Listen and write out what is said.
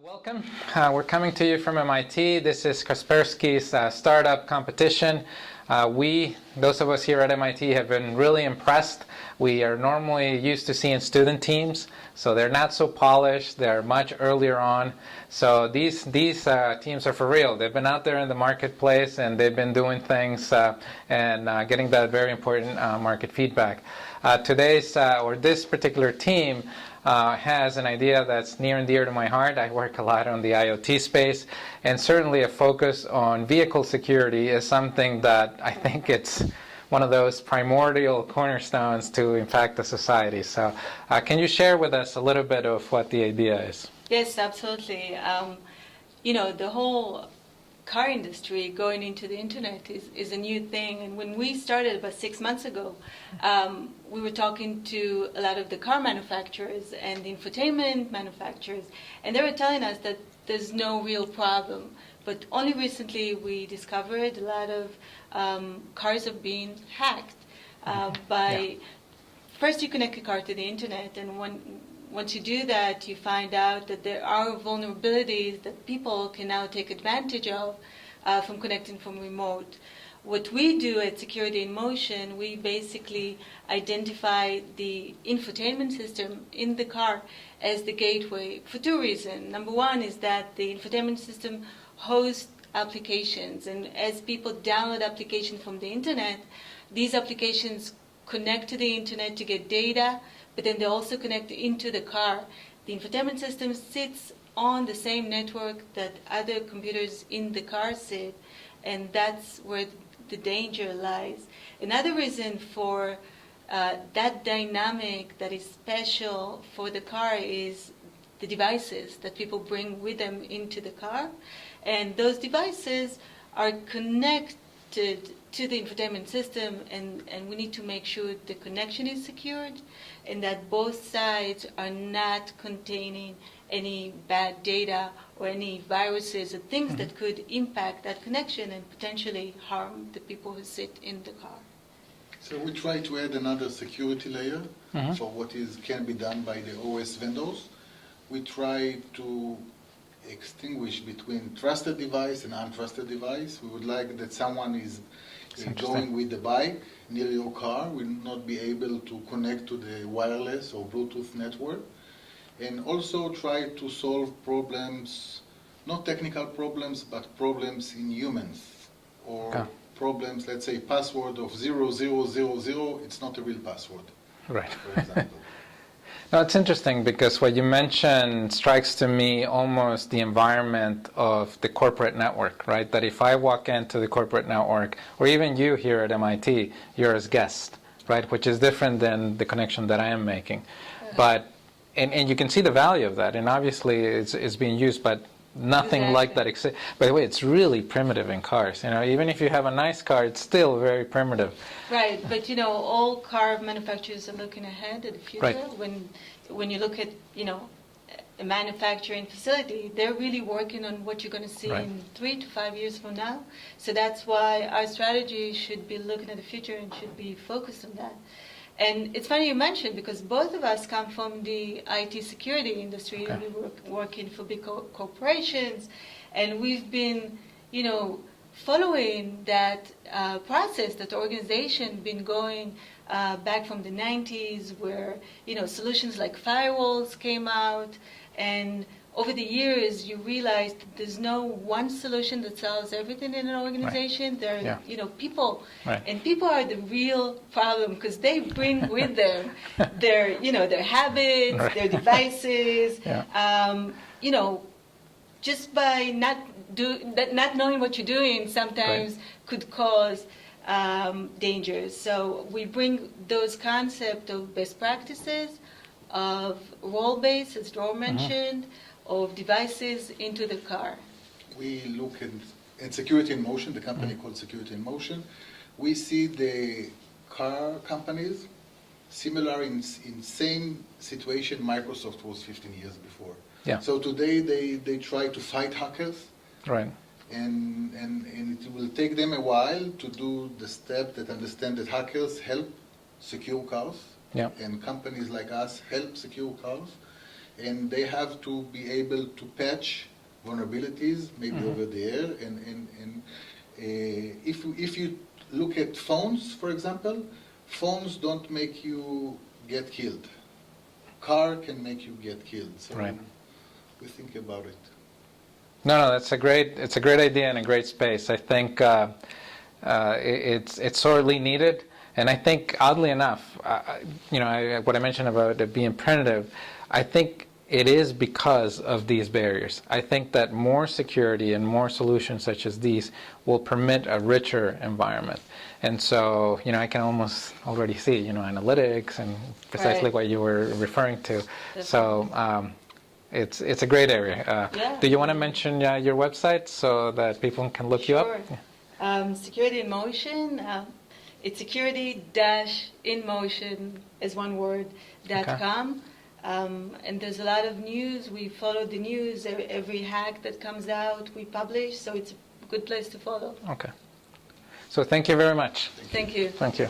Welcome. We're coming to you from MIT. This is Kaspersky's startup competition. Those of us here at MIT, have been really impressed. We are normally used to seeing student teams, so they're not so polished. They're much earlier on. So these teams are for real. They've been out there in the marketplace and they've been doing things and getting that very important market feedback. This particular team has an idea that's near and dear to my heart. I work a lot on the IoT space, and certainly a focus on vehicle security is something that I think it's one of those primordial cornerstones to impact the society. So can you share with us a little bit of what the idea is? Yes, absolutely. The whole car industry going into the internet is a new thing. And when we started about 6 months ago, we were talking to a lot of the car manufacturers and the infotainment manufacturers, and they were telling us that there's no real problem. But only recently we discovered a lot of cars are being hacked First you connect a car to the internet, and once you do that, you find out that there are vulnerabilities that people can now take advantage of from connecting from remote. What we do at Security in Motion, we basically identify the infotainment system in the car as the gateway for two reasons. Number one is that the infotainment system hosts applications, and as people download applications from the internet, these applications connect to the internet to get data, but then they also connect into the car. The infotainment system sits on the same network that other computers in the car sit, and that's where the danger lies. Another reason for that dynamic that is special for the car is the devices that people bring with them into the car, and those devices are connected to the infotainment system, and we need to make sure the connection is secured and that both sides are not containing any bad data or any viruses or things that could impact that connection and potentially harm the people who sit in the car. So we try to add another security layer for what can be done by the OS vendors. We try to extinguish between trusted device and untrusted device. We would like that someone is going with the bike near your car will not be able to connect to the wireless or Bluetooth network. And also try to solve problems, not technical problems, but problems in humans. Or problems, let's say password of 0000, it's not a real password. Right. For example. No, it's interesting because what you mentioned strikes to me almost the environment of the corporate network, right? That if I walk into the corporate network, or even you here at MIT, you're as guest, right? Which is different than the connection that I am making. But, and you can see the value of that, and obviously it's being used, but nothing like that exists. By the way, it's really primitive in cars. Even if you have a nice car, it's still very primitive. Right, but all car manufacturers are looking ahead at the future. Right. When you look at a manufacturing facility, they're really working on what you're going to see in 3 to 5 years from now. So that's why our strategy should be looking at the future and should be focused on that. And it's funny you mentioned, because both of us come from the IT security industry. We were working for big corporations, and we've been, following that process that the organization been going back from the 90s, where, solutions like firewalls came out, and over the years you realize that there's no one solution that solves everything in an organization. There are, people, and people are the real problem, because they bring with them their, their habits, their devices, just by not knowing what you're doing sometimes could cause dangers. So we bring those concepts of best practices, of role-based, as Dror mentioned, of devices into the car. We look at Security in Motion, the company called Security in Motion. We see the car companies similar in same situation Microsoft was 15 years before. Yeah. So today they try to fight hackers. Right. And it will take them a while to do the step that understand that hackers help secure cars. Yeah. And companies like us help secure cars. and they have to be able to patch vulnerabilities, maybe over the air. And if you look at phones, for example, phones don't make you get killed. Car can make you get killed. So Right. we think about it. No, it's a great idea and a great space. I think it's sorely needed, and I think oddly enough, what I mentioned about it being primitive, I think it is because of these barriers. I think that more security and more solutions such as these will permit a richer environment. And so, I can almost already see, analytics and precisely Right. what you were referring to. Definitely. So. It's a great area. Yeah. Do you want to mention your website so that people can look you up? Sure. Security in Motion. It's security-inmotion as one word .com. And there's a lot of news. We follow the news. Every hack that comes out, we publish. So it's a good place to follow. Okay. So thank you very much. Thank you. Thank you.